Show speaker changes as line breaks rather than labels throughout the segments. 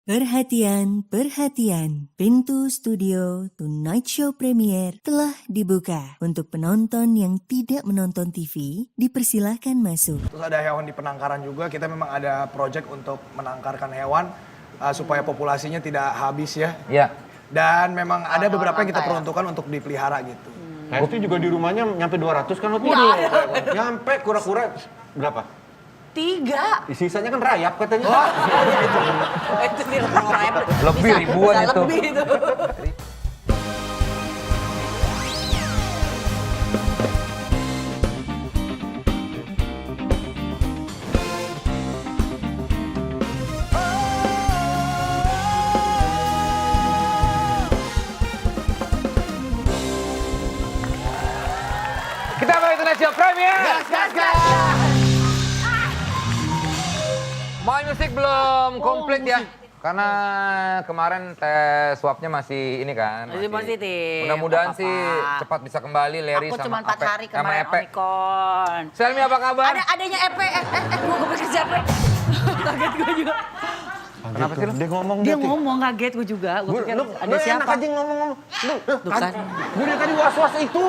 Perhatian, perhatian. Pintu studio Tonight Show Premier telah dibuka. Untuk penonton yang tidak menonton TV, dipersilahkan masuk.
Terus ada hewan di penangkaran juga, kita memang ada project untuk menangkarkan hewan supaya populasinya tidak habis ya.
Iya.
Dan memang ada beberapa yang kita peruntukkan untuk dipelihara gitu.
Itu juga di rumahnya nyampe 200 kan waktu itu? Nyampe kura-kura berapa?
3.
Sisanya kan rayap katanya.
Itu dia rayap.
Lebih ribuan
bisa
itu.
Lebih itu.
Kita balik Tonight Show Premier. Mau musik belum komplit ya? Karena kemarin tes swabnya masih ini kan.
Masih positif.
Mudah-mudahan
Nggak
sih
apa-apa.
cepat bisa kembali Leri
Aku
sama
cuma 4 hari
sama
kemarin
Epe.
Omikron.
Selmi apa kabar?
Adanya Epe. Gue pikir siapa? Kaget gue juga.
Kenapa sih lu?
Dia ngomong
Dia ngomong kaget gue juga. Gue pikir ada
enak
siapa.
aja ngomong-ngomong.
Tuh kan.
Gue dari tadi was-was itu.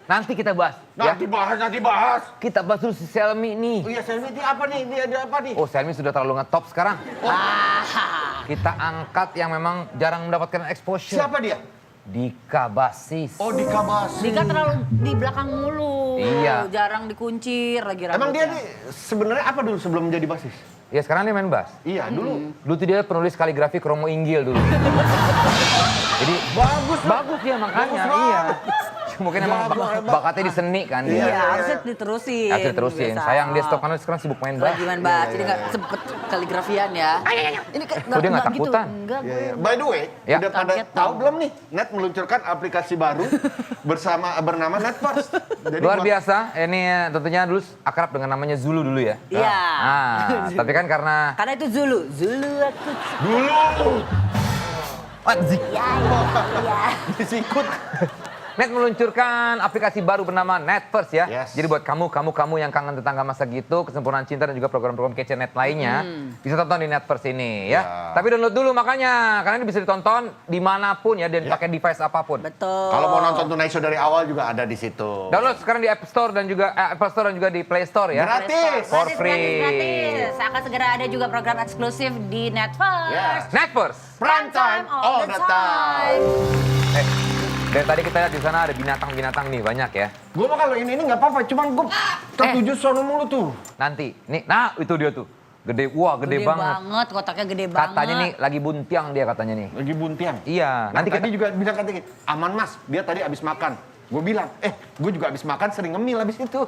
Nanti kita bahas. Ya.
Nanti bahas.
Kita bahas dulu si Selmi nih.
Oh iya, Selvi ini apa nih? Ini ada apa nih?
Oh Selmi sudah terlalu ngetop sekarang. Kita angkat yang memang jarang mendapatkan exposure.
Siapa dia?
Dika Basis.
Oh, di Kabas.
Dika terlalu di belakang mulu.
Iya.
Jarang dikuncir lagi rambutnya.
Emang dia nih sebenarnya apa dulu sebelum menjadi basis?
Ya sekarang dia main bass.
Iya, dulu.
Dulu tuh dia penulis kaligrafi Kromo Inggil dulu. Jadi bagus dia makanya, iya. Mungkin emang bakatnya di seni kan dia.
Iya, harusnya diterusin.
Harus diterusin.
Biasa.
Sayang dia stop karena sekarang sibuk main bass.
Lagi main bass, jadi nggak sempet kaligrafian ya. Ini
Oh, dia nggak takutan?
Gitu. Enggak, gue.
By the way,
Ya.
udah pada
Kaget
tahu
dong.
belum nih? Net meluncurkan aplikasi baru bernama NetFirst. Jadi
Luar
buat-
biasa, ini tentunya dulu akrab dengan namanya Zulu dulu ya.
Iya.
Ah, tapi kan karena
Karena itu Zulu. Zulu aku.
Dulu
Ya, ya.
disikut.
Net meluncurkan aplikasi baru bernama NetFirst ya.
Yes.
Jadi buat kamu yang kangen tetangga masa gitu, kesempurnaan cinta dan juga program-program kece net lainnya, bisa tonton di NetFirst ini ya.
Ya.
Tapi download dulu makanya, karena ini bisa ditonton dimanapun ya dan
Ya.
pakai device apapun.
Betul.
Kalau mau nonton Tonight Show dari awal juga ada di situ.
Download sekarang di App Store dan juga Apple Store dan juga di Play Store ya.
Gratis.
For
Gratis,
free.
gratis. Akan segera ada juga program eksklusif di Netflix.
Yes.
NetFirst.
Prime time all the time.
Eh, dari tadi kita lihat di sana ada binatang-binatang nih banyak ya.
Gue mah kalau ini nggak apa-apa, cuman gue tertuju sono mulu tuh.
Nanti, nih, nah itu dia tuh. Gede, wah gede,
Gede banget, kotaknya gede banget.
Katanya nih lagi buntiang dia katanya nih.
Lagi buntiang.
Iya,
Nanti
nanti
tadi
kita
juga bilang katanya, aman mas, dia tadi abis makan. Gue bilang, gue juga abis makan sering ngemil abis itu.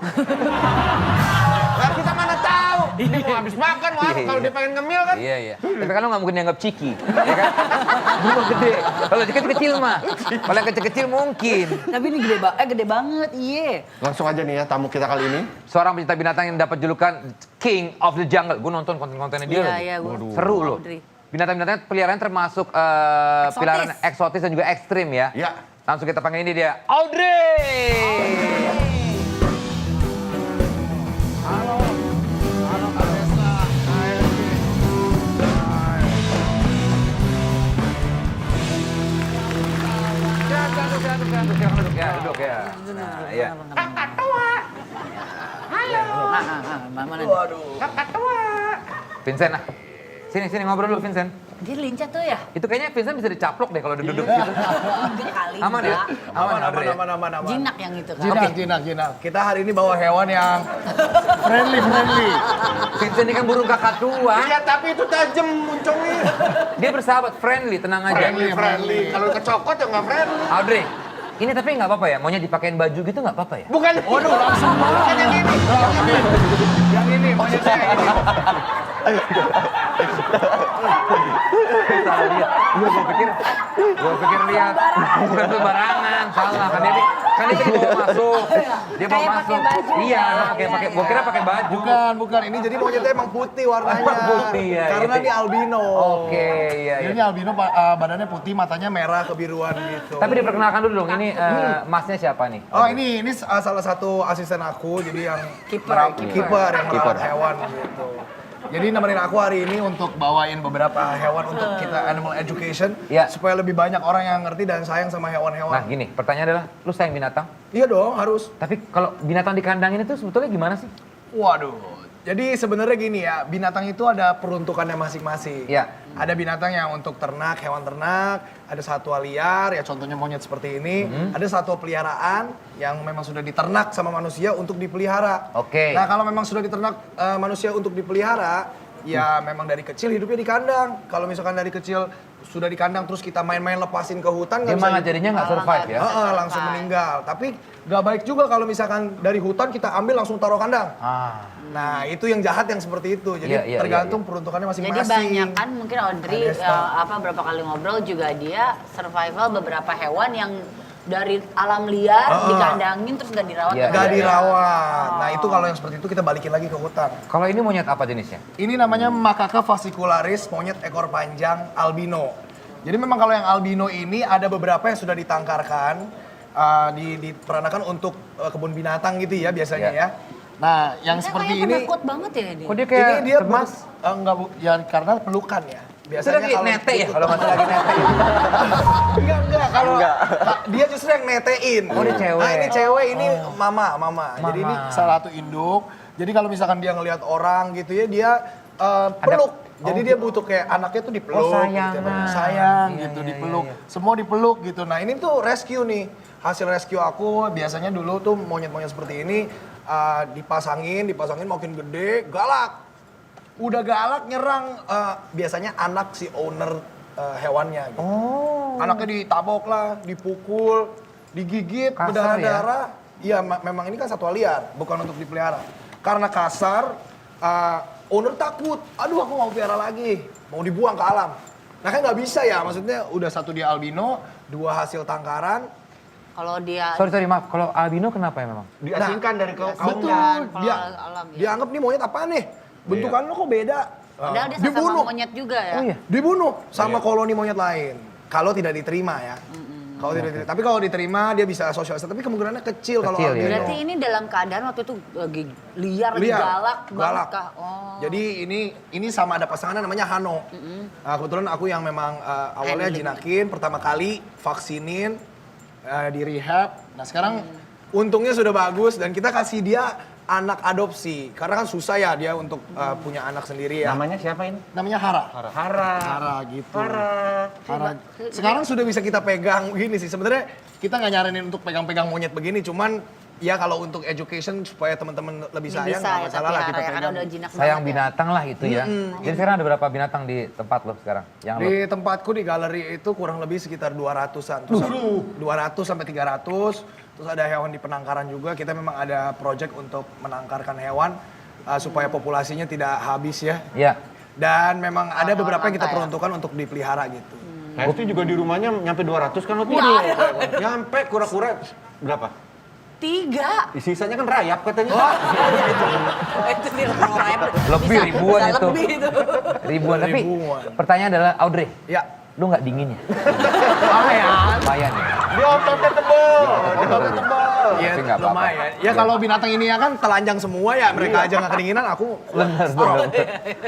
Lah kita mana tahu, dia mau abis makan, wah
Iya,
kalau
iya.
dia pengen ngemil kan.
Iya, iya. Tapi kan lo nggak mungkin dianggap ciki, ya kan? Rumah gede. Kalau kecil-kecil mah. Kalau yang kecil-kecil mungkin.
Tapi ini gede banget, iya.
Langsung aja nih ya tamu kita kali ini.
Seorang pecinta binatang yang dapat julukan King of the Jungle. Gue nonton konten-kontennya dia
Iya,
loh.
iya, gua.
Seru loh.
Audrey.
Binatang-binatang peliharaan termasuk
Eksotis.
peliharaan eksotis dan juga ekstrim ya.
Ya.
Langsung kita panggil ini dia, Audrey. Silakan duduk ya, duduk ya. Nah, iya.
Mana nih?
Vincent, sini ngobrol dulu Vincent.
Dia lincah tuh ya?
Itu kayaknya Vincent bisa dicaplok deh kalau duduk gitu.
Enggak kali.
Aman ya?
enggak.
Aman, Audrey ya?
Aman.
Jinak yang itu kan.
Jinak. Kita hari ini bawa hewan yang friendly.
Vincent ini kan burung kakak tua.
Iya tapi itu tajam muncungnya.
Dia bersahabat, friendly, tenang aja.
Friendly. Kalau kecokot ya nggak friendly.
Audrey, ini tapi nggak apa-apa ya? Maunya dipakein baju gitu nggak apa-apa ya?
Bukan. Waduh langsung bukan yang ini.
Yang ini, maunya saya ini.
Salah lihat. Gua pikir lihat. Bukan sembarangan, salah. Kan dia bawa masuk. Dia bawa
Kayak
masuk.
pakai baju
Iya,
ya?
kayak pakai. Gua kira pakai baju.
Bukan. Ini jadi monyetnya emang putih warnanya.
Putih, ya,
Karena
gitu.
dia albino.
Oke, iya.
Ini albino badannya putih, matanya merah kebiruan gitu.
Tapi diperkenalkan dulu dong, ini masnya siapa nih?
Oh ini salah satu asisten aku, jadi yang
Kiper.
kiper yang merawat hewan gitu. Jadi nemenin aku hari ini untuk bawain beberapa hewan untuk kita animal education.
Iya.
Supaya lebih banyak orang yang ngerti dan sayang sama
Nah
hewan-hewan.
gini, pertanyaan adalah, lu sayang binatang?
Iya dong, harus.
Tapi kalau binatang dikandangin itu sebetulnya gimana sih?
Waduh. Jadi sebenarnya gini ya, binatang itu ada peruntukannya masing-masing.
Iya.
Ada binatang yang untuk ternak, hewan ternak, ada satwa liar, ya contohnya monyet seperti ini. Ada satwa peliharaan yang memang sudah diternak sama manusia untuk dipelihara.
Oke.
Nah kalau memang sudah diternak manusia untuk dipelihara, ya memang dari kecil hidupnya di kandang. Kalau misalkan dari kecil sudah di kandang terus kita main-main lepasin ke hutan,
Dia
nggak bisa
malah
hidup.
jadinya nggak survive ya?
Langsung meninggal. Tapi nggak baik juga kalau misalkan dari hutan kita ambil langsung taruh kandang. Nah itu yang jahat yang seperti itu. Jadi
Iya, iya,
tergantung peruntukannya
Jadi
masing-masing.
banyak kan mungkin Audrey berapa kali ngobrol juga dia survival beberapa hewan yang dari alam liar dikandangin terus nggak dirawat.
Iya,
Nggak
iya.
dirawat. Nah itu kalau yang seperti itu kita balikin lagi ke hutan.
Kalau ini monyet apa jenisnya?
Ini namanya Macaca fascicularis, monyet ekor panjang albino. Jadi memang kalau yang albino ini ada beberapa yang sudah ditangkarkan, diperanakan untuk kebun binatang gitu ya biasanya
Iya.
ya. Nah yang
Dia
seperti
kayak
ini,
penakut banget ya dia.
Kok dia kayak
ini dia
cemas?
enggak ya karena pelukan ya.
Biasanya
Biasanya kalau
nete ya kalau masih lagi nete.
enggak kalau dia justru yang netein.
Oh, dia cewek.
Nah ini cewek, ini mama. Jadi ini
Mama.
salah satu induk. Jadi kalau misalkan dia ngelihat orang gitu ya dia peluk. Jadi dia butuh kayak anaknya tuh dipeluk,
Oh,
gitu,
sayangan.
sayang
Iya,
gitu,
iya,
dipeluk.
iya.
Semua dipeluk gitu. Nah ini tuh rescue nih. Hasil rescue aku biasanya dulu tuh monyet-monyet seperti ini dipasangin makin gede, galak. Udah galak nyerang biasanya anak si owner hewannya gitu. Anaknya ditabok lah, dipukul, digigit,
Kasar
berdarah-darah. Iya, memang ini kan satwa liar, bukan untuk dipelihara. Karena kasar, owner takut. Aduh, aku mau pelihara lagi, mau dibuang ke alam. Nah kan nggak bisa ya, maksudnya udah satu dia albino, dua hasil tangkaran.
Kalau dia
Sorry maaf, kalau albino kenapa ya memang?
Diasingkan dari
Betul,
kaumnya.
kalau
dia
alam ya.
dianggap nih monyet apa nih? Bentukan lo kok beda?
Padahal dia
Dibunuh.
sama monyet juga ya.
Oh iya.
Dibunuh sama koloni monyet lain. Kalau tidak diterima ya. Kalau tidak diterima. Tapi kalau diterima dia bisa sosialisasi. Tapi kemungkinannya kecil kalau
Kecil, ya.
albino.
Berarti ini dalam keadaan waktu itu lagi liar, lagi galak banget kah? Oh.
Jadi ini sama ada pasangannya namanya Hano. Nah, kebetulan aku yang memang awalnya
Handling.
jinakin pertama kali vaksinin di rehab. Nah sekarang untungnya sudah bagus dan kita kasih dia anak adopsi karena kan susah ya dia untuk punya anak sendiri ya.
Namanya siapa ini?
Namanya Hara. Hara gitu. Hara. Sekarang sudah bisa kita pegang begini sih. Sebenarnya kita nggak nyaranin untuk pegang-pegang monyet begini, cuman ya kalau untuk education supaya teman-teman lebih
Ini
sayang
bisa
nggak
ya,
masalah lah
tapi
kita
karena
pegang.
udah jinak
Sayang
banget ya.
binatang lah itu ya. Jadi sekarang ada berapa binatang di tempat lo sekarang? Yang lo?
Di tempatku di galeri itu kurang lebih sekitar 200-an. Terus 200 sampai 300. Terus ada hewan di penangkaran juga. Kita memang ada project untuk menangkarkan hewan supaya populasinya tidak habis ya.
Iya.
Dan memang ada beberapa yang kita
langka ya?
peruntukkan untuk dipelihara gitu.
Nah, itu juga di rumahnya nyampe 200 kan lo tuh? Nyampe kura-kura berapa?
3.
Sisanya kan rayap katanya.
Itu dia orang
Lebih ribuan
bisa
itu.
lebih itu.
Ribuan. Tapi
Ribuan.
pertanyaan adalah Audrey,
Ya,
lu nggak dingin ya?
lumayan.
Lumayan ya?
Dia ototnya tebel.
Iya,
Tapi nggak apa-apa.
lumayan. Ya kalau binatang ini ya kan telanjang semua ya, mereka aja nggak kedinginan, aku
Bener.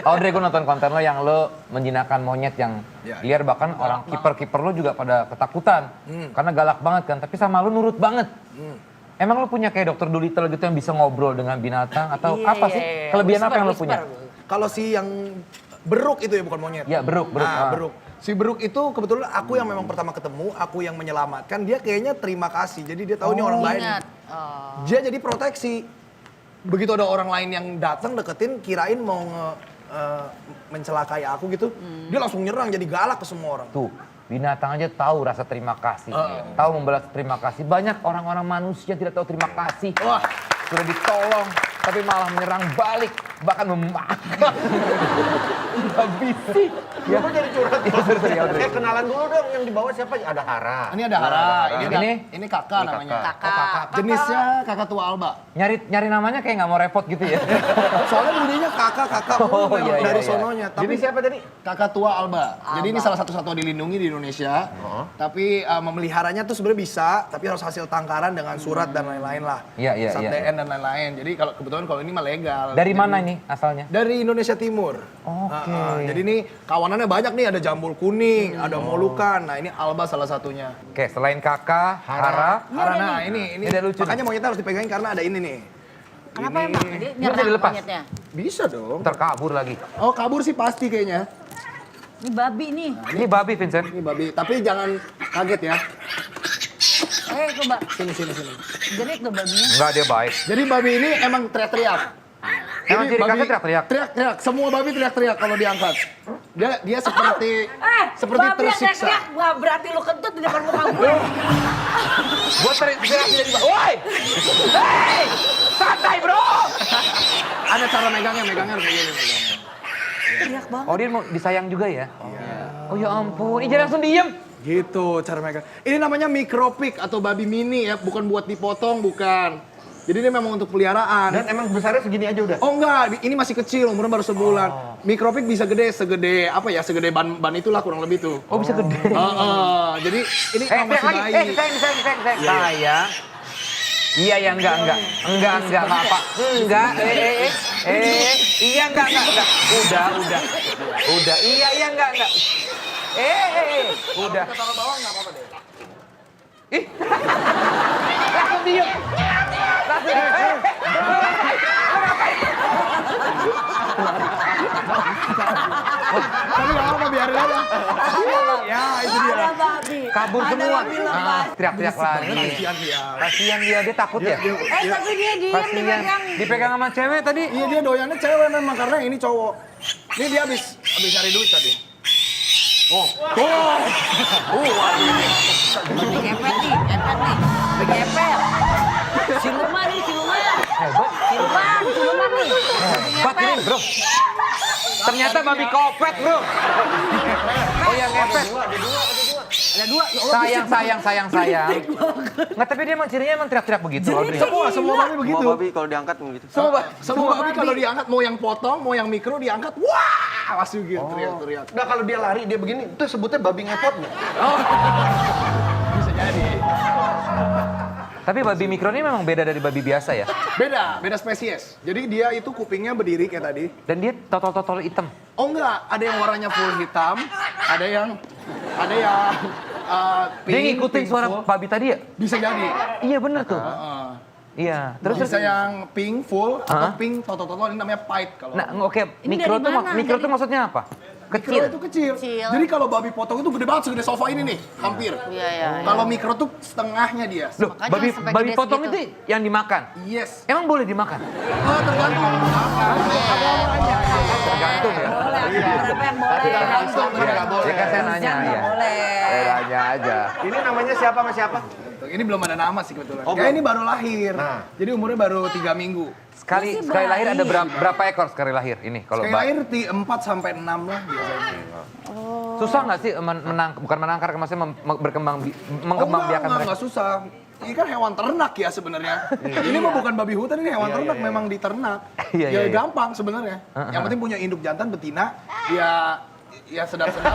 Audrey, gue nonton konten lo yang lo menjinakkan monyet yang
Ya.
liar, bahkan orang kiper-kiper lo juga pada ketakutan. Karena galak banget kan, tapi sama lo nurut banget. Emang lo punya kayak dokter Dolittle gitu yang bisa ngobrol dengan binatang atau
Iya,
apa sih?
iya.
Kelebihan apa yang lo
Whisper,
punya?
kalau si yang beruk itu ya bukan monyet.
Ya, beruk.
Nah, beruk. Si beruk itu kebetulan aku yang memang pertama ketemu, aku yang menyelamatkan, dia kayaknya terima kasih. Jadi dia tahu ini orang lain.
Ingat. Oh.
Dia jadi proteksi. Begitu ada orang lain yang datang deketin, kirain mau mencelakai aku gitu, dia langsung nyerang jadi galak ke semua orang.
Tuh, binatang aja tahu rasa terima kasih. Tahu membalas terima kasih. Banyak orang-orang manusia tidak tahu terima kasih.
Wah.
Sudah ditolong, tapi malah menyerang balik. Bahkan memakan. Habisi.
Ya, kok jadi curhat?
sorry, Audrey.
Kenalan dulu dong yang di bawah siapa? Ada Hara.
Ini ada Hara, ini kakak
Ini
namanya.
kakak.
Kakak. Kakak.
Jenisnya kakak tua Alba.
Nyari namanya kayak nggak mau repot gitu ya.
Soalnya bunyinya kakak
Oh,
memang
iya,
dari
iya.
sononya. Tapi
Jadi siapa tadi?
kakak tua Alba. Jadi ini salah satu satwa dilindungi di Indonesia. Tapi memeliharanya tuh sebenarnya bisa, tapi harus hasil tangkaran dengan surat dan lain-lain lah.
Iya, iya,
Sat
iya.
DN dan lain-lain. Jadi kalau kebetulan kalau ini mah legal.
Dari mana nih asalnya?
Dari Indonesia Timur.
Oke.
Jadi ini kawanannya banyak nih, ada jambul kuning, ada molukan. Nah ini Alba salah satunya.
Oke, selain kakak, Hara.
Karena ini
Ini lucu
makanya monyetnya harus dipegangin karena ada ini nih.
Kenapa
Ini.
emang? Dia
Bisa
nyerang
dilepas?
monyetnya.
Bisa dong.
Ntar kabur lagi.
Oh kabur sih pasti kayaknya.
Ini babi nih.
Ini babi Vincent.
Ini babi, tapi jangan kaget ya.
Coba.
Sini.
Gerik tuh babinya.
Enggak, dia baik.
Jadi babi ini emang teriak-teriak.
Emang
Ini
ciri khasnya
babi
teriak-teriak?
Teriak-teriak, semua babi teriak-teriak kalau diangkat. Dia seperti
babi
tersiksa.
yang wah berarti lu kentut di depan muka gue.
Gue teriak dari bawah. Woi! Hei! Santai bro!
Ada cara megangnya kayak gini.
Teriak banget.
Oh dia mau disayang juga ya? Oh ya ampun, ini jangan langsung diem.
Gitu cara megang. Ini namanya micropic atau babi mini ya, bukan buat dipotong, bukan. Jadi ini memang untuk peliharaan.
Dan emang besarnya segini aja udah.
Oh enggak, ini masih kecil, umurnya baru sebulan. Micropic bisa segede apa ya, segede ban itulah kurang lebih tuh.
Oh bisa gede.
Jadi ini
Sayang
masih
lagi,
bayi.
sayang. Sayang. Iya ya enggak apa. Enggak, iya enggak. Udah, iya enggak. Udah.
Taruh bawah enggak apa-apa deh.
Ih. Langsung diem.
Tapi enggak apa-apa, biarin aja. Ya, itu dia.
Ada babi.
Kabur
Ada
semua.
babi lepas.
Teriak-teriak lagi.
Kasihan dia.
Kasihan dia takut ya?
Tapi dia diem
Kasihan.
dipegang.
Dipegang sama cewek tadi.
Iya dia doyannya cewek memang karena ini cowok. Ini dia habis cari duit tadi.
Ngepet nih. Ngepet. Siluman nih.
Hebat.
Siluman nih.
Hebat ini bro. Ternyata babi kopet bro. Oh yang ngepet.
Ada dua.
Sayang. Nggak, tapi dia emang cirinya emang teriak-teriak begitu. Audrey.
Semua babi begitu.
Semua babi kalau diangkat begitu.
Semua babi kalau diangkat mau yang potong, mau yang mikro diangkat, wah langsung gitu teriak-teriak.
Nah kalau dia lari dia begini, itu sebutnya babi ngepot nggak?
Bisa jadi.
Tapi babi mikro ini memang beda dari babi biasa ya?
Beda spesies. Jadi dia itu kupingnya berdiri kayak tadi.
Dan dia totol-totol hitam.
Oh enggak, ada yang warnanya full hitam, ada yang pink.
Dia ngikutin
pink
suara
full.
babi tadi ya?
Bisa jadi.
Iya bener tuh. Iya. Terus
Bisa yang pink full atau pink totol-totol, ini namanya pied kalau.
Nah oke,
Ini
mikro
dari
tuh
mana?
mikro tuh maksudnya apa?
Mikro
Kecil.
itu kecil.
Kecil.
Jadi kalau babi potong itu gede banget, segede sofa ini nih, hampir.
Iya.
Kalau mikro tuh setengahnya dia.
Loh,
Makanya
babi
sampai
babi
gede
potong
segitu.
itu yang dimakan.
Yes.
Emang boleh dimakan?
Oh, tergantung.
Tergantung ya.
Berapa yang boleh?
Tergantung, nggak boleh.
Ya kan saya nanya ya.
Boleh.
Saya nanya aja.
Ini namanya siapa sama siapa?
Ini belum ada nama sih kebetulan.
Oh,
Ya
belum.
ini baru lahir.
Nah.
Jadi umurnya baru 3 minggu.
Sekali lahir ada berapa ekor sekali lahir ini kalau
Sekali lahir 4 sampai 6 lah biasanya.
susah nggak sih bukan menangkar maksudnya berkembang biakan mereka?
Enggak susah. Ini kan hewan ternak ya sebenarnya. Ini mah bukan babi hutan, ini hewan ternak memang diternak.
Iya,
Ya
iya.
gampang sebenarnya. Yang penting punya induk jantan betina, ya sedap-sedap.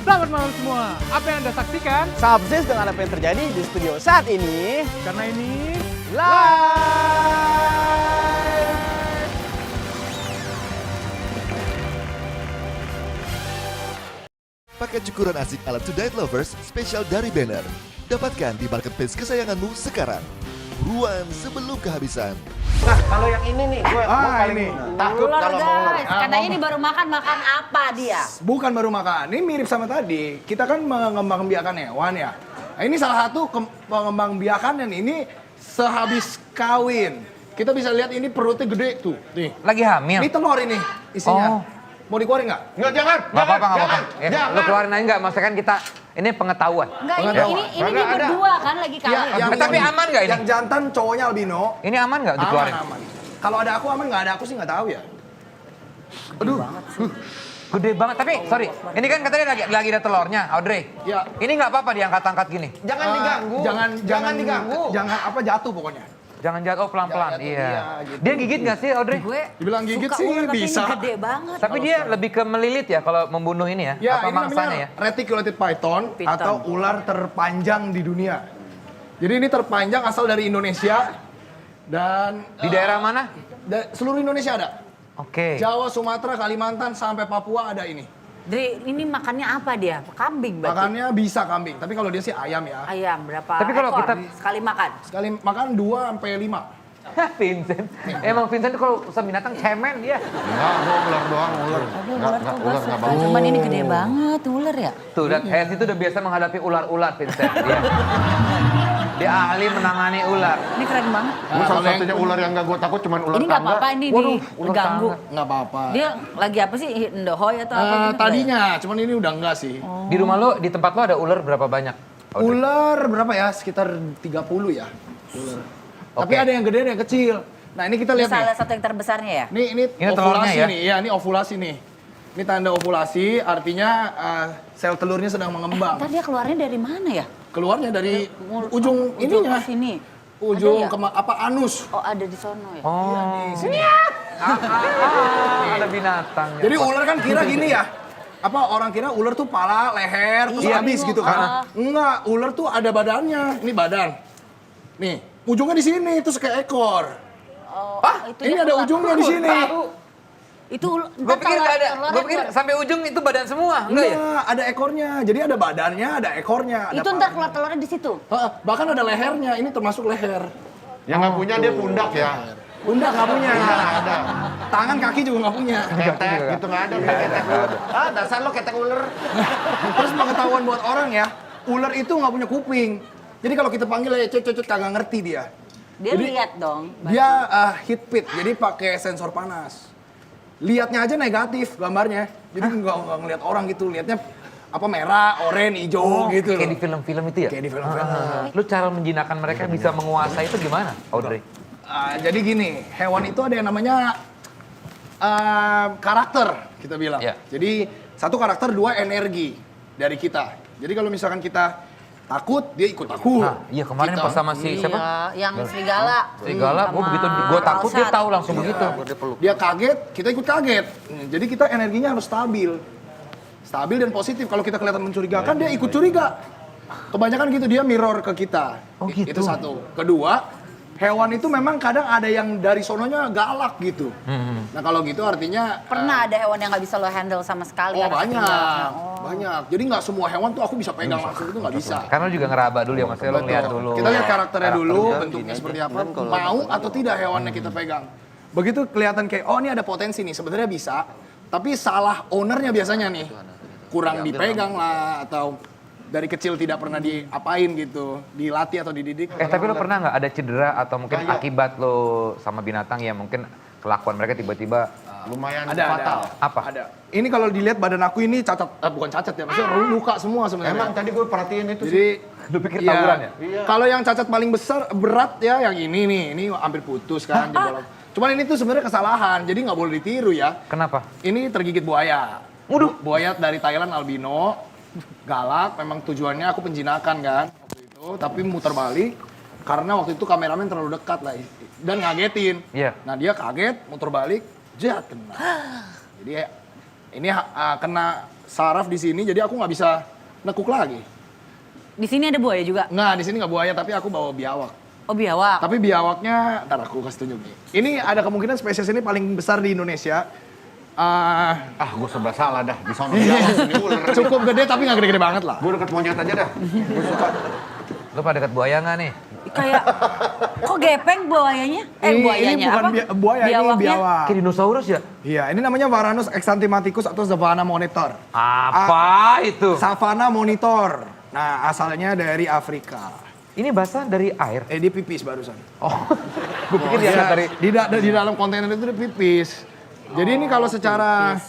Selamat malam semua. Apa yang Anda saksikan?
Subsis dengan apa yang terjadi di studio saat ini.
Karena ini
Paket cukuran asik ala Tonight Lovers spesial dari Banner. Dapatkan di marketplace kesayanganmu sekarang. Buruan sebelum kehabisan.
Nah kalau yang ini nih, gue paling takut
Ular
kalau mau ular.
guys, katanya ini baru makan apa dia?
Bukan baru makan, ini mirip sama tadi. Kita kan mengembangbiakan hewan ya. Nah, ini salah satu pengembangbiakan dan ini sehabis kawin. Kita bisa lihat ini perutnya gede tuh. Nih.
Lagi hamil?
Ini telur ini isinya.
Oh.
Mau dikeluarin nggak?
Nggak, jangan.
Nggak apa-apa.
Jangan.
Ya, lu keluarin aja nggak? Maksudnya kan kita, Ini pengetahuan.
Enggak, ini
Nggak
dia
ada.
berdua kan lagi kawin.
Tapi aman nggak ini?
Yang jantan cowoknya albino.
Ini aman nggak dikeluarin?
Aman. Kalau ada aku aman, nggak ada aku sih nggak tahu ya. Aduh.
Gede banget, tapi sorry. Ini kan katanya lagi ada telurnya, Audrey.
Ya.
Ini nggak apa-apa diangkat-angkat gini.
Jangan diganggu.
Jangan
diganggu.
Jangan apa jatuh pokoknya.
Jangan jatuh pelan-pelan.
Jangan jatuh,
Iya.
iya, gitu.
Dia gigit nggak sih, Audrey?
Gue
Dibilang gigit
suka
sih
ular, tapi
bisa.
Ini gede banget.
Tapi dia lebih ke melilit ya kalau membunuh ini ya?
Ya,
Apa
ini
mangsanya
namanya
ya?
reticulated python
Python.
atau ular terpanjang di dunia. Jadi ini terpanjang asal dari Indonesia dan
Di daerah mana?
seluruh Indonesia ada.
Oke.
Jawa, Sumatera, Kalimantan sampai Papua ada ini.
Dri, ini makannya apa dia? Kambing berarti?
Makannya bisa kambing, tapi kalau dia sih ayam ya.
Ayam, berapa
Tapi kalau
ekor
kita-
sekali makan?
Sekali makan 2 sampai 5.
Vincent. Emang Vincent tuh kalau usaha binatang cemen dia.
Enggak, gua ular doang, ular. Enggak, ular enggak bagus.
Cuman ini gede banget ular ya.
Tuh, dan Hans itu udah biasa menghadapi ular-ular, Vincent. Dia ahli menangani ular.
Ini keren banget.
Gua satu-satunya ular yang enggak gua takut cuman ular
Ini nggak
tangga.
apa-apa ini
Waduh,
di
ular
ganggu.
tangga.
Nggak apa-apa.
Dia lagi apa sih? Ndohoy atau apa? gitu,
Tadinya, cuman ini udah enggak sih.
Di rumah lo, di tempat lo ada ular berapa banyak?
Ular berapa ya? Sekitar 30 ya. Ular. Tapi
Oke.
ada yang gede, ada yang kecil. Nah ini kita
Ini
lihat nih.
salah satu yang terbesarnya ya?
Ini
Ini telurnya
ovulasi
ya?
nih. Iya, ini ovulasi nih. Ini tanda ovulasi, artinya sel telurnya sedang mengembang.
Ntar dia keluarnya dari mana ya?
Keluarnya dari ujung
Ujung
ininya.
ke sini.
Ujung
Ada ya?
anus.
Oh ada di sono ya?
Oh.
Sini.
Ada binatangnya.
Jadi ular kan kira gini ya. Apa orang kira ular tuh pala, leher, terus
Iya,
habis
bingung.
gitu kan. Enggak, ular tuh ada badannya. Ini badan. Nih, ujungnya di sini, terus kayak ekor.
Oh, itu
Ini
dia
ada
keluar.
ujungnya di sini.
Itu
Gue pikir nggak ada. Gue pikir sampai ujung itu badan semua, enggak ya?
Enggak, ada ekornya. Jadi ada badannya, ada ekornya. Ada
Itu ntar keluar telurnya di situ.
bahkan ada lehernya, ini termasuk leher.
Yang nggak punya dia pundak ya.
Pundak nggak punya.
Nggak ada.
Tangan kaki juga nggak punya.
Ketek gitu nggak ada. Ketek ular. Ah, dasar lo ketek ular.
Terus pengetahuan buat orang ya, ular itu nggak punya kuping. Jadi kalau kita panggil ya cecet kagak ngerti dia.
Dia
Jadi,
lihat dong.
Dia heat pit, jadi pakai sensor panas. Lihatnya aja negatif gambarnya. Jadi nggak ngelihat orang gitu, lihatnya apa merah, oranye, hijau gitu.
Kayak di film-film itu ya?
Kayak di film-film.
Lu cara menjinakkan mereka bisa menguasai itu gimana, Audrey?
Jadi gini, hewan itu ada yang namanya karakter, kita bilang.
Ya.
Jadi satu karakter, dua energi dari kita. Jadi kalau misalkan kita takut, dia ikut takut.
Nah, iya kemarin
Kita-
pas sama si siapa?
Iya, yang serigala.
Serigala, gue
Sama
begitu gue takut dia
Alsat.
tahu langsung begitu.
Dia kaget, kita ikut kaget. Jadi kita energinya harus stabil. Stabil dan positif. Kalau kita kelihatan mencurigakan, dia ikut curiga. Kebanyakan gitu, dia mirror ke kita.
Oh, gitu.
Itu satu. Kedua, hewan itu memang kadang ada yang dari sononya galak gitu. Nah kalau gitu artinya
Pernah ada hewan yang nggak bisa lo handle sama sekali?
Oh
karena
banyak,
ketinggalan. Oh.
banyak. Jadi nggak semua hewan tuh aku bisa pegang langsung, itu nggak bisa.
Karena lu juga ngeraba dulu ya, maksudnya lo ngeliat dulu.
Kita lihat karakternya dulu,
Karakternya.
bentuknya seperti apa, mau atau tidak hewannya kita pegang. Begitu kelihatan kayak, oh ini ada potensi nih, sebenarnya bisa. Tapi salah ownernya biasanya nih. Kurang dipegang lah, atau dari kecil tidak pernah diapain gitu, dilatih atau dididik.
Tapi lo pernah nggak ada cedera atau mungkin akibat lo sama binatang ya mungkin kelakuan mereka tiba-tiba
Lumayan
Ada,
fatal.
apa?
Ada. Ini kalau dilihat badan aku ini cacat, bukan cacat ya, maksudnya luka semua sebenarnya.
Emang tadi gue perhatiin itu sih.
Jadi
Lu pikir
iya.
tawuran ya?
Kalau yang cacat paling besar berat ya yang ini nih, ini hampir putus kan jempol. Cuman ini tuh sebenarnya kesalahan, jadi nggak boleh ditiru ya.
Kenapa?
Ini tergigit buaya. Buaya dari Thailand albino, galak. Memang tujuannya aku penjinakan kan waktu itu, tapi muter balik karena waktu itu kameramen terlalu dekat lah dan ngagetin.
Iya.
Nah dia kaget, muter balik, jat kena. Jadi ini kena saraf di sini, jadi aku nggak bisa nekuk lagi.
Di sini ada buaya juga?
Nggak, di sini nggak buaya, tapi aku bawa biawak.
Oh biawak.
Tapi biawaknya, ntar aku kasih tunjuk nih. Ini ada kemungkinan spesies ini paling besar di Indonesia.
Gue serba salah dah. Di sana biawak, sini ular.
Cukup gede tapi nggak gede-gede banget lah.
Gue deket monyet aja dah. Gue suka.
Lo pada dekat buaya nggak nih?
Kayak, kok gepeng buayanya?
Ini bukan buaya, ini
Biawaknya?
biawak.
Kayak dinosaurus ya?
Iya, ini namanya Varanus exanthematicus atau Savannah monitor.
Apa itu?
Savannah monitor. Nah, asalnya dari Afrika.
Ini basah dari air.
Dia pipis barusan.
Oh, gue pikir diangkat dari...
Di dalam kontainer itu dia pipis. Jadi ini kalau secara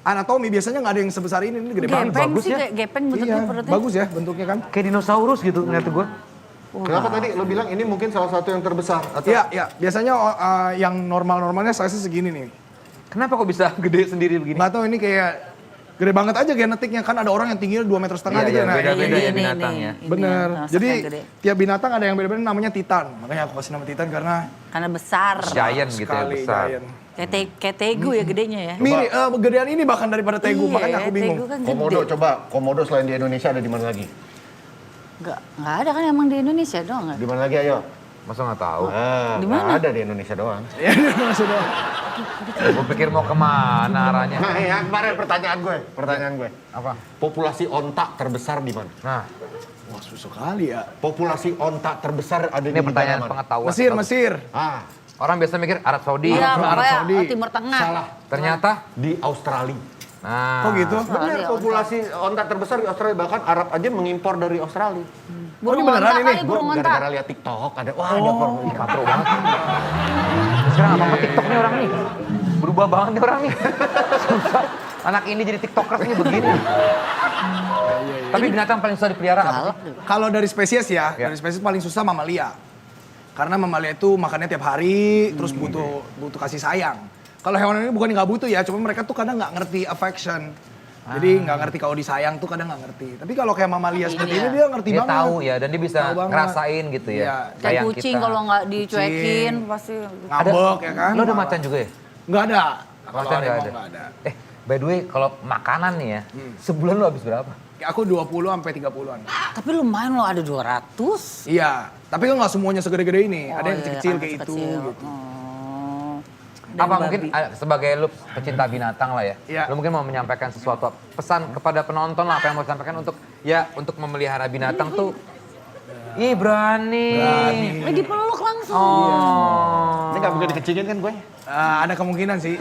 anatomi biasanya nggak ada yang sebesar ini gede banget.
Gepeng
bagus
sih,
ya.
kayak gepeng bentuknya
Iya,
perutnya.
bagus ya bentuknya kan.
Kayak dinosaurus gitu ngeliat gue.
Kenapa tadi lo bilang ini mungkin salah satu yang terbesar? Atau
Iya, biasanya yang normal-normalnya size segini nih.
Kenapa kok bisa gede sendiri begini?
Nggak tahu ini kayak gede banget aja genetiknya kan ada orang yang tingginya 2,5 meter
Iya,
gitu.
iya,
Nah,
beda-beda
Ini,
ya binatangnya.
ini,
bener.
termasuk
Jadi
yang gede.
tiap binatang ada yang beda-beda namanya titan. Makanya aku kasih nama titan karena
Karena besar.
Giant gitu ya,
sekali
besar.
giant.
Kayak tegu ya gedenya ya.
Mirip, gedean ini bahkan daripada tegu,
Iya,
makanya aku bingung.
Tegu kan
Komodo,
gede.
coba Komodo selain di Indonesia ada di mana lagi?
Nggak ada kan emang di Indonesia doang.
Di mana lagi ayo?
Masa nggak tahu?
Di
nggak
mana?
ada di Indonesia doang.
Ya, maksudnya.
Gue pikir mau kemana arahnya.
Nah, ya kemarin pertanyaan gue.
Apa?
Populasi onta terbesar di mana?
Nah,
Wah, susah kali ya.
Populasi onta terbesar ada di
ini pertanyaan
negara mana?
pengetahuan.
Mesir.
Ah,
Orang biasa mikir Arab Saudi.
Iya,
Arab
pokoknya
Saudi.
Timur Tengah.
salah.
Ternyata,
Di Australia.
nah.
Kok gitu?
Salah
Benar,
dia,
populasi onta terbesar di Australia. Bahkan Arab aja mengimpor dari Australia.
Burung
ini beneran
onta
ini?
kali, burung onta.
Gara-gara lihat TikTok ada wah ada
Ih, katro banget. Sekarang apa TikTok nih orang nih? Berubah banget nih orang nih. Susah. Anak ini jadi tiktokers nih begini. Tapi binatang paling susah dipelihara apa sih?
Kalau dari spesies ya,
Ya.
dari spesies paling susah mamalia. Karena mamalia itu makannya tiap hari, terus butuh kasih sayang. Kalau hewan ini bukan nggak butuh ya, cuma mereka tuh kadang nggak ngerti affection. Jadi nggak ngerti kalau disayang tuh kadang nggak ngerti. Tapi kalau kayak mamalia seperti ini dia ngerti
Dia
banget.
tahu ya, dan dia bisa
Tahu banget.
ngerasain gitu ya.
Iya.
Kayak
Sayang
kucing
kita.
kalau nggak dicuekin pasti.
Ngambek ya kan.
Lo ada macan juga ya?
Nggak ada. Kalau
Macan nggak
harimau
ada.
nggak ada.
By the way, kalau makanan nih ya, sebulan lo habis berapa?
Aku 20 sampai 30-an.
Tapi lumayan loh ada 200.
Iya, tapi kan nggak semuanya segede-gede ini.
Oh,
ada yang
iya,
kecil-kecil
kan
kayak itu
kecil.
gitu.
Oh. Dan
Apa
babi.
mungkin sebagai lu pecinta binatang lah ya,
Iya.
lu mungkin mau menyampaikan sesuatu pesan kepada penonton lah, apa yang mau disampaikan untuk memelihara binatang tuh. Ih berani.
Dipeluk langsung.
Oh.
Ini nggak mungkin dikecilin kan gue?
Ada kemungkinan sih.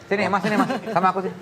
Sini mas, sama aku sih.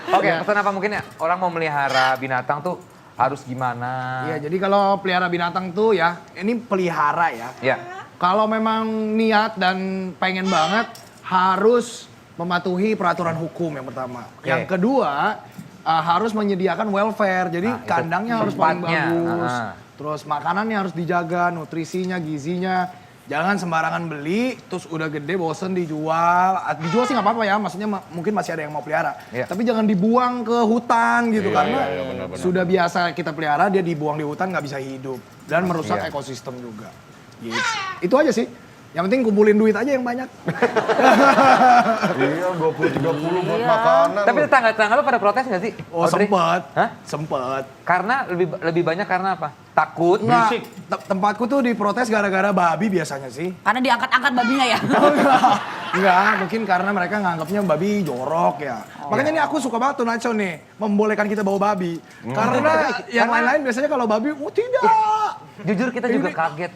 Oke, pesan apa mungkin ya orang mau melihara binatang tuh harus gimana?
Iya, jadi kalau pelihara binatang tuh ya, ini pelihara ya.
Ya.
Kalau memang niat dan pengen banget harus mematuhi peraturan hukum yang pertama.
Oke.
Yang kedua harus menyediakan welfare. Jadi
Nah, itu
kandangnya harus paling
tempatnya.
bagus.
Ah.
Terus makanannya harus dijaga, nutrisinya, gizinya. Jangan sembarangan beli, terus udah gede bosen dijual. Dijual sih nggak apa-apa ya, maksudnya mungkin masih ada yang mau pelihara.
Iya.
Tapi jangan dibuang ke hutan gitu, karena sudah biasa kita pelihara, dia dibuang di hutan nggak bisa hidup. Dan merusak
Iya.
ekosistem juga. Gitu. Itu aja sih. Yang penting kumpulin duit aja yang banyak.
Iya 20-30 buat makanan.
Tapi tetangga-tetangga lu pada protes nggak sih?
Oh
Audrey?
sempet,
Hah?
sempet.
Karena lebih banyak karena apa? Takut.
Enggak, tempatku tuh diprotes gara-gara babi biasanya sih.
Karena diangkat-angkat babinya ya.
Enggak, mungkin karena mereka nganggapnya babi jorok ya. Makanya nih aku suka banget tuh Nacho nih, membolehkan kita bawa babi. Karena yang lain-lain biasanya kalau babi, tidak.
Jujur kita juga kaget.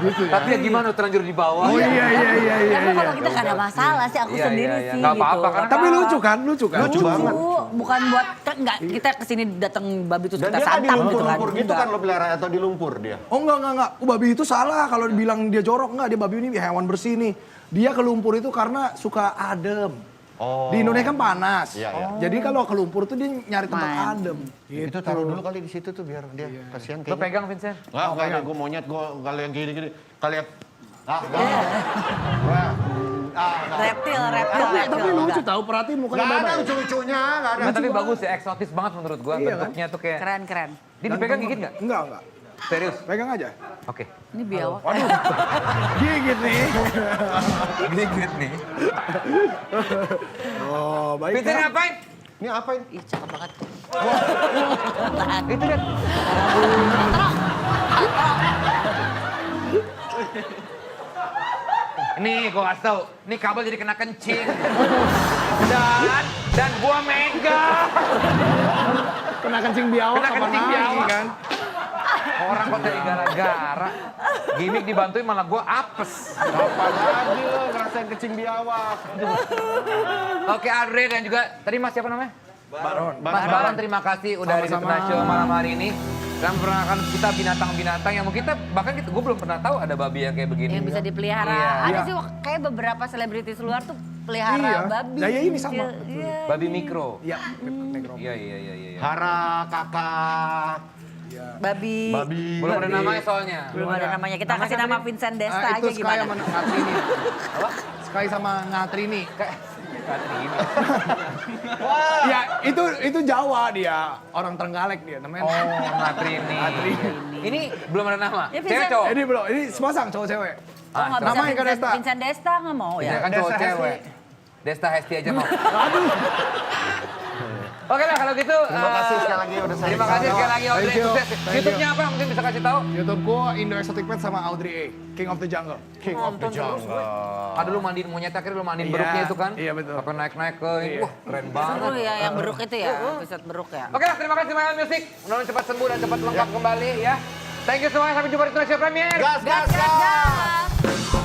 Gitu ya.
Tapi ya gimana terlanjur di bawah.
Oh iya.
Tapi kalau kita nggak ada masalah sih aku
Iya,
sendiri
iya, iya.
sih
Nggak
gitu.
apa-apa, karena
Tapi lucu kan? Lucu
Lucu, bukan buat nggak kita kesini datang babi terus
Dan
kita
dia kan di
santap gitu kan.
lumpur-lumpur gitu
Enggak.
kan lo pelihara atau di lumpur dia?
Oh enggak. Babi itu salah kalau dibilang dia jorok. Enggak, dia babi ini hewan bersih nih. Dia ke lumpur itu karena suka adem.
Oh.
Di Indonesia kan panas.
Iya, iya.
Jadi kalau ke lumpur tuh dia nyari tempat
Main.
adem.
Itu taruh dulu kali di situ tuh biar dia kasihan
Lo
kayaknya.
pegang Vincent.
Nggak ada, gue monyet, gue kalau yang gini-gini. Kalau yang...
Reptil.
Tapi lucu
enggak.
tahu, perhatiin mukanya
Nggak ada
babi.
lucu-lucunya, nggak ada.
Nah, tapi bagus ya, eksotis banget menurut gua.
Iya,
Bentuknya tuh kayak...
Keren.
Dia dipegang gigit nggak?
Enggak.
Serius?
Pegang aja.
Oke.
Ini biawak.
Gigit nih.
Gigit nih.
Oh, baik.
Vincent ngapain?
Ini apa ini?
Ih, cakep banget.
Itu lihat. Nih gua kasih tau, nih kabel jadi kena kencing. Dan gua megang.
Kena kencing biawak.
Kena kencing
kapan lagi
biawak.
kan.
Orang kok jadi gara-gara. Gimik dibantuin malah gua apes.
Kapan lagi lo ngerasain kecing biawak?
Oke Andre dan juga, tadi mas siapa namanya?
Baron.
Mas Baron terima kasih udah hari di
Sama-sama.
Tonight Show malam hari ini. Dan peranakan kita binatang-binatang yang mungkin bahkan gue belum pernah tahu ada babi yang kayak begini.
Yang bisa dipelihara.
Iya.
Ada sih kayak beberapa selebritis luar tuh pelihara babi.
Nah, ya ini sama.
Iya.
Babi mikro.
Iya, mikro.
Iya.
Hara, kakak,
Babi.
Belum ada namanya soalnya.
Belum ada namanya. Kita kasih nama Vincent Desta
Ah,
aja
itu Sky
gimana?
sama Ngatrini. Apa? Sky sama Ngatrini. Ya, itu Jawa dia. Orang Trenggalek dia namanya.
Oh, Natrini. Ini belum ada nama.
Ya,
Cewek
bisa.
cowok.
Ini bro, ini sepasang cowok-cewek.
Oh nggak bisa
namanya Kak Desta.
Vincent Desta nggak mau
Ya
ya?
kan cowok
Desta
cewek. Desta Hesti aja mau. Oke lah kalau gitu.
Terima kasih sekali lagi udah saya
Terima kasih sekali lagi Audrey.
Thank you.
Sukses.
Thank
YouTube-nya apa? Mungkin bisa kasih tahu.
YouTubeku Indo Exotic Pet sama Audrey A, King of the Jungle.
King of the Jungle.
Ada lu mandiin monyet akhirnya lu mandiin
Iya,
beruknya itu kan?
iya, betul.
Sampai naik-naik ke ini.
Iya.
Wah, keren banget.
Seru ya yang beruk itu ya, episode beruk ya.
Oke lah, terima kasih Mayan Music. Mudah-mudahan cepat sembuh dan cepat lengkap kembali ya. Thank you semuanya, sampai jumpa di Indonesia Premier.
Gas, gas, gas!